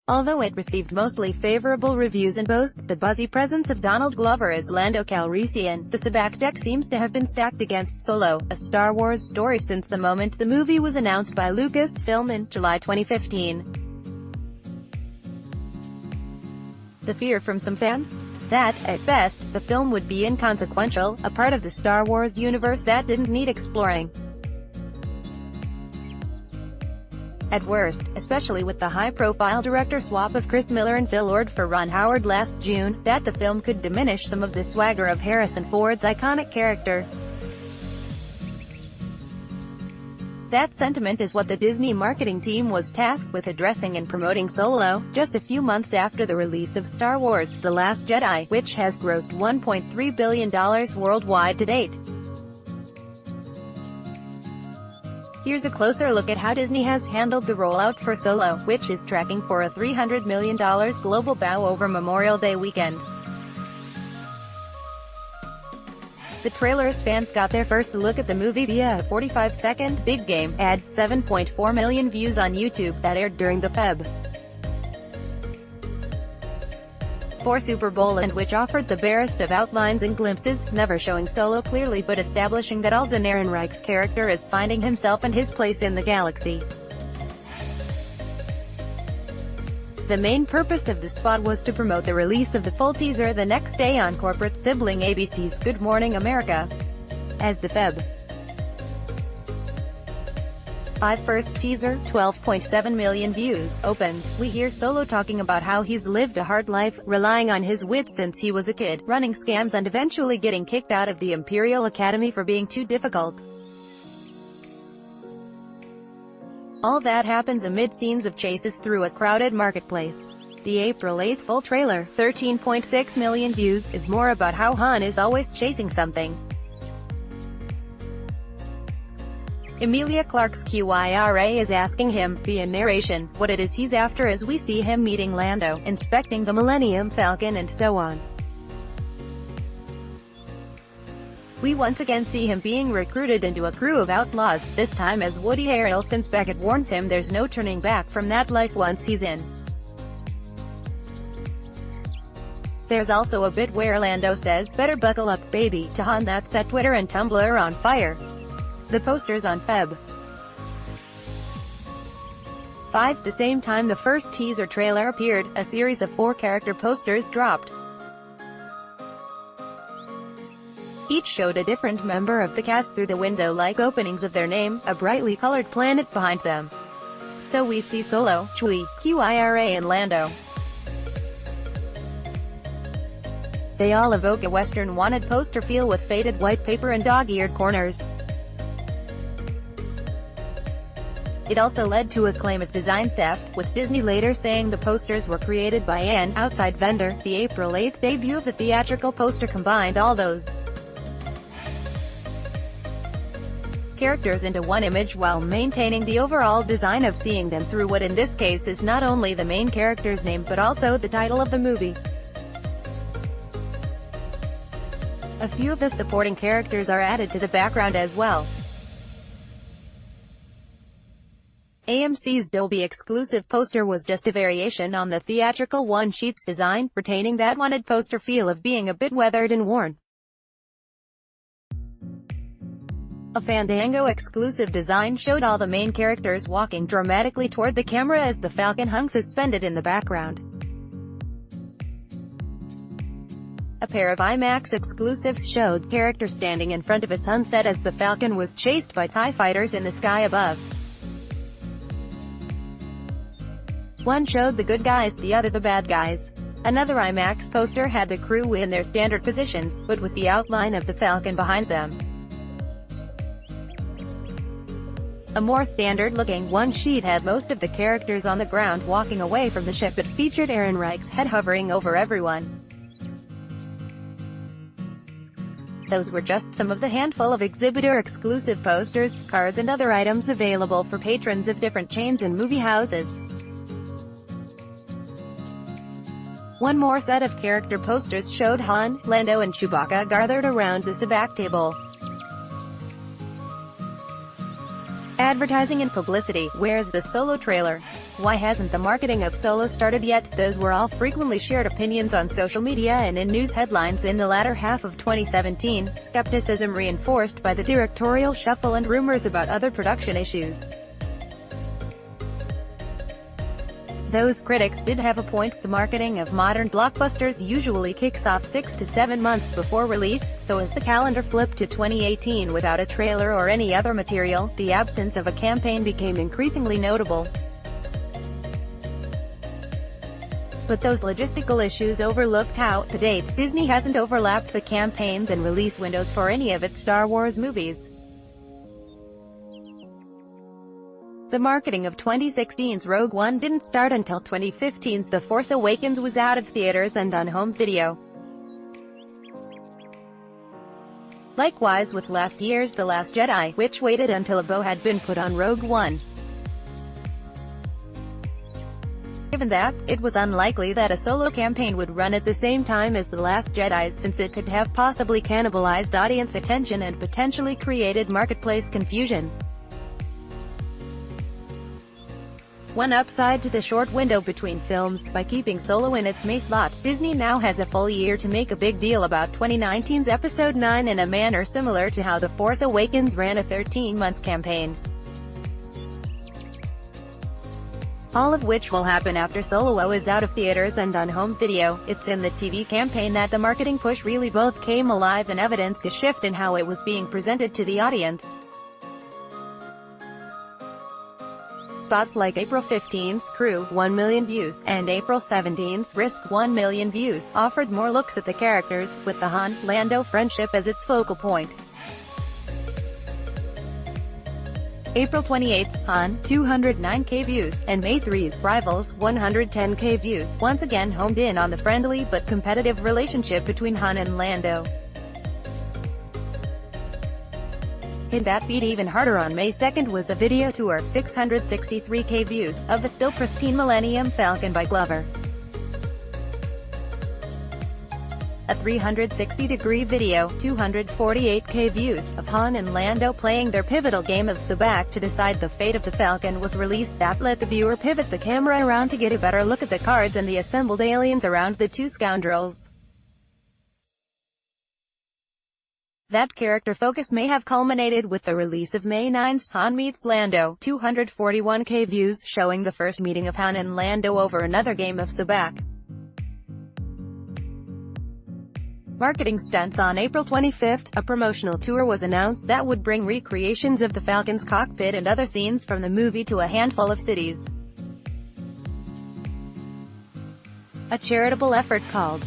Although it received mostly favorable reviews and boasts the buzzy presence of Donald Glover as Lando Calrissian, the Sabacc deck seems to have been stacked against Solo, a Star Wars story since the moment the movie was announced by Lucasfilm in July 2015. The fear from some fans? That, at best, the film would be inconsequential, a part of the Star Wars universe that didn't need exploring. At worst, especially with the high-profile director swap of Chris Miller and Phil Lord for Ron Howard last June, that the film could diminish some of the swagger of Harrison Ford's iconic character. That sentiment is what the Disney marketing team was tasked with addressing and promoting Solo, just a few months after the release of Star Wars: The Last Jedi, which has grossed $1.3 billion worldwide to date. Here's a closer look at how Disney has handled the rollout for Solo, which is tracking for a $300 million global bow over Memorial Day weekend. The trailer's fans got their first look at the movie via a 45-second Big Game ad, 7.4 million views on YouTube, that aired during the Feb. 4 Super Bowl, and which offered the barest of outlines and glimpses, never showing Solo clearly but establishing that Alden Ehrenreich's character is finding himself and his place in the galaxy. The main purpose of the spot was to promote the release of the full teaser the next day on corporate sibling ABC's Good Morning America. As the Feb. 5 first teaser, 12.7 million views, opens, we hear Solo talking about how he's lived a hard life, relying on his wits since he was a kid, running scams and eventually getting kicked out of the Imperial Academy for being too difficult. All that happens amid scenes of chases through a crowded marketplace. The April 8th full trailer, 13.6 million views, is more about how Han is always chasing something. Emilia Clarke's Kyra is asking him, via narration, what it is he's after as we see him meeting Lando, inspecting the Millennium Falcon and so on. We once again see him being recruited into a crew of outlaws, this time as Woody Harrelson. Beckett warns him there's no turning back from that life once he's in. There's also a bit where Lando says, "Better buckle up, baby," to Han that set Twitter and Tumblr on fire. The posters on Feb. 5. The same time the first teaser trailer appeared, a series of 4 character posters dropped. Each showed a different member of the cast through the window-like openings of their name, a brightly colored planet behind them. So we see Solo, Chewie, Kyra and Lando. They all evoke a Western wanted poster feel with faded white paper and dog-eared corners. It also led to a claim of design theft, with Disney later saying the posters were created by an outside vendor. The April 8th debut of the theatrical poster combined all those characters into one image while maintaining the overall design of seeing them through what in this case is not only the main character's name but also the title of the movie. A few of the supporting characters are added to the background as well. AMC's Dolby exclusive poster was just a variation on the theatrical one-sheet's design, retaining that wanted poster feel of being a bit weathered and worn. A Fandango exclusive design showed all the main characters walking dramatically toward the camera as the Falcon hung suspended in the background. A pair of IMAX exclusives showed characters standing in front of a sunset as the Falcon was chased by TIE fighters in the sky above. One showed the good guys, the other the bad guys. Another IMAX poster had the crew in their standard positions, but with the outline of the Falcon behind them. A more standard-looking one-sheet had most of the characters on the ground walking away from the ship but featured Ehrenreich's head hovering over everyone. Those were just some of the handful of exhibitor-exclusive posters, cards and other items available for patrons of different chains and movie houses. One more set of character posters showed Han, Lando and Chewbacca gathered around the Sabacc table. Advertising and publicity. Where's the Solo trailer? Why hasn't the marketing of Solo started yet? Those were all frequently shared opinions on social media and in news headlines in the latter half of 2017, skepticism reinforced by the directorial shuffle and rumors about other production issues. Those critics did have a point. The marketing of modern blockbusters usually kicks off 6 to 7 months before release, so as the calendar flipped to 2018 without a trailer or any other material, the absence of a campaign became increasingly notable. But those logistical issues overlooked out. To date, Disney hasn't overlapped the campaigns and release windows for any of its Star Wars movies. The marketing of 2016's Rogue One didn't start until 2015's The Force Awakens was out of theaters and on home video. Likewise with last year's The Last Jedi, which waited until a bow had been put on Rogue One. Given that, it was unlikely that a Solo campaign would run at the same time as The Last Jedi, since it could have possibly cannibalized audience attention and potentially created marketplace confusion. One upside to the short window between films: by keeping Solo in its May slot, Disney now has a full year to make a big deal about 2019's Episode 9 in a manner similar to how The Force Awakens ran a 13-month campaign. All of which will happen after Solo is out of theaters and on home video. It's in the TV campaign that the marketing push really both came alive and evidenced a shift in how it was being presented to the audience. Spots like April 15's Crew, 1 million views, and April 17's Risk, 1 million views, offered more looks at the characters, with the Han-Lando friendship as its focal point. April 28's Han, 209k views, and May 3's Rivals, 110k views, once again homed in on the friendly but competitive relationship between Han and Lando. Hit that beat even harder on May 2nd was a video tour, 663k views, of the still pristine Millennium Falcon by Glover. A 360-degree video, 248k views, of Han and Lando playing their pivotal game of sabacc to decide the fate of the Falcon was released that let the viewer pivot the camera around to get a better look at the cards and the assembled aliens around the two scoundrels. That character focus may have culminated with the release of May 9's Han Meets Lando, 241k views, showing the first meeting of Han and Lando over another game of sabacc. Marketing stunts. On April 25th, a promotional tour was announced that would bring recreations of the Falcon's cockpit and other scenes from the movie to a handful of cities. A charitable effort called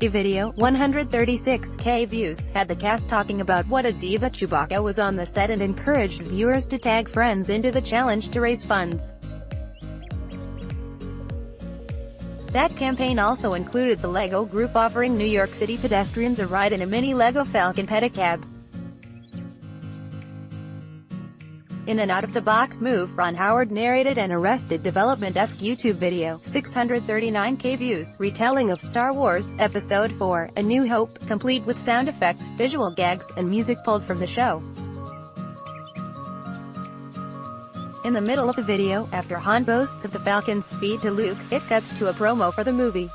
A video, 136k views, had the cast talking about what a diva Chewbacca was on the set and encouraged viewers to tag friends into the challenge to raise funds. That campaign also included the LEGO Group offering New York City pedestrians a ride in a mini LEGO Falcon pedicab. In an out-of-the-box move, Ron Howard narrated an Arrested Development-esque YouTube video, 639k views, retelling of Star Wars, Episode 4, A New Hope, complete with sound effects, visual gags, and music pulled from the show. In the middle of the video, after Han boasts of the Falcon's speed to Luke, it cuts to a promo for the movie.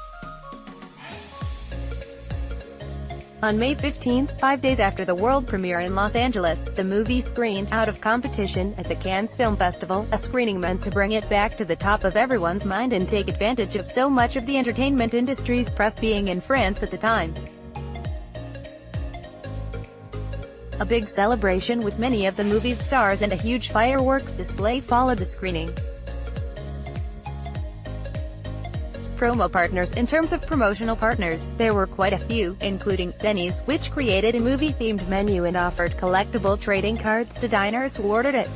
On May 15th, 5 days after the world premiere in Los Angeles, the movie screened out of competition at the Cannes Film Festival, a screening meant to bring it back to the top of everyone's mind and take advantage of so much of the entertainment industry's press being in France at the time. A big celebration with many of the movie's stars and a huge fireworks display followed the screening. Promo partners. In terms of promotional partners, there were quite a few, including Denny's, which created a movie-themed menu and offered collectible trading cards to diners who ordered it.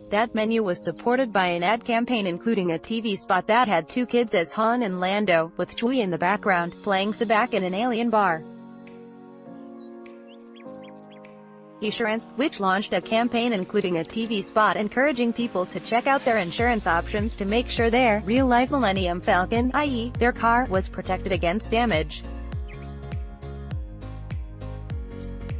That menu was supported by an ad campaign including a TV spot that had two kids as Han and Lando, with Chewie in the background, playing sabacc in an alien bar. Esurance, which launched a campaign including a TV spot encouraging people to check out their insurance options to make sure their real-life Millennium Falcon, i.e., their car, was protected against damage.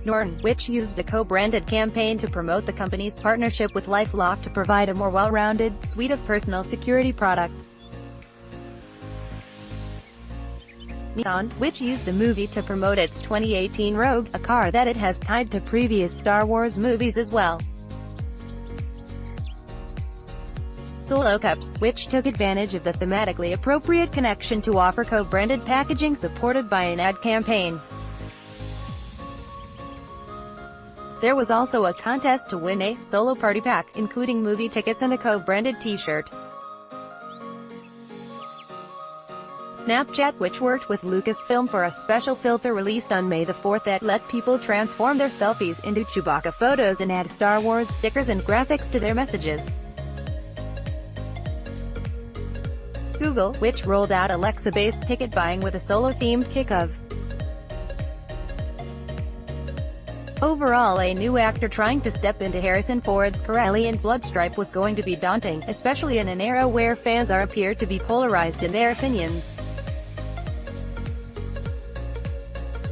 Norton, which used a co-branded campaign to promote the company's partnership with LifeLock to provide a more well-rounded suite of personal security products. Nissan, which used the movie to promote its 2018 Rogue, a car that it has tied to previous Star Wars movies as well. Solo Cups, which took advantage of the thematically appropriate connection to offer co-branded packaging supported by an ad campaign. There was also a contest to win a Solo Party Pack, including movie tickets and a co-branded t-shirt. Snapchat, which worked with Lucasfilm for a special filter released on May the 4th that let people transform their selfies into Chewbacca photos and add Star Wars stickers and graphics to their messages. Google, which rolled out Alexa-based ticket buying with a Solo-themed kick-off. Overall, a new actor trying to step into Harrison Ford's Corellian Bloodstripe was going to be daunting, especially in an era where fans appear to be polarized in their opinions.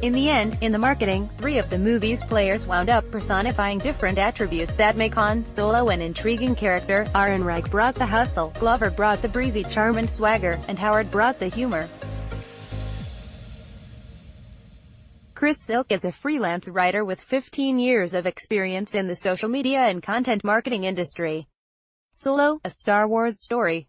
In the end, in the marketing, 3 of the movie's players wound up personifying different attributes that make Han Solo an intriguing character. Ehrenreich brought the hustle, Glover brought the breezy charm and swagger, and Howard brought the humor. Chris Silk is a freelance writer with 15 years of experience in the social media and content marketing industry. Solo, a Star Wars story.